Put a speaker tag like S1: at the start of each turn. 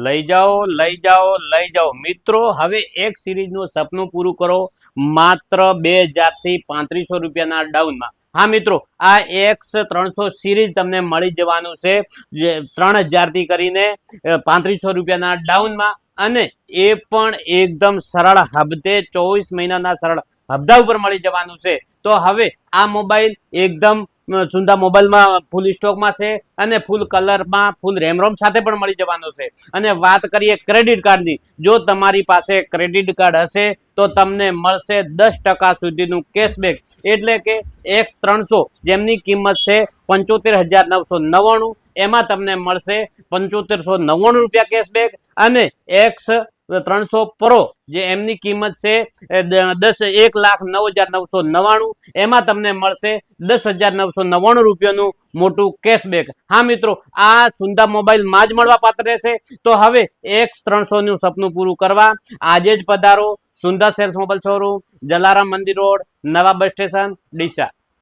S1: લઈ જાઓ લઈ જાઓ લઈ જાઓ મિત્રો, હવે એક સિરીઝનું સપનું પૂરું કરો માત્ર 2000 થી 3500 રૂપિયાના ડાઉનમાં. હા મિત્રો, આ X300 સિરીઝ તમને મળી જવાનું છે 3000 થી કરીને 3500 રૂપિયાના ડાઉનમાં, અને એ પણ એકદમ સરળ હપ્તે 24 મહિનાના સરળ હપ્તા ઉપર મળી જવાનું છે. તો હવે આ મોબાઈલ એકદમ સુંદર મોબાઈલમાં ફૂલ સ્ટોકમાં છે અને ફૂલ કલરમાં ફૂલ રેમરોમ સાથે પણ મળી જવાનો છે. અને વાત કરીએ ક્રેડિટ કાર્ડની, જો તમારી પાસે ક્રેડિટ કાર્ડ હશે તો તમને મળશે 10% સુધીનું કેશબેક. એટલે કે X300 જેમની કિંમત છે 75,999, એમાં તમને મળશે 7599 રૂપિયા કેશબેક. અને X300 પ્રો જે એમની કિંમત છે 1,09,999, એમાં તમને મળશે 10,999 રૂપિયાનું મોટું કેશબેક. હા મિત્રો, આ સુંદર મોબાઈલમાં જ મળવા પાત્ર રહેશે. તો હવે X300 નું સપનું પૂરું કરવા આજે જ પધારો સુંદર સેલ્સ મોબાઈલ શોરૂમ, જલારામ મંદિર રોડ, નવા બસ સ્ટેશન, ડીસા.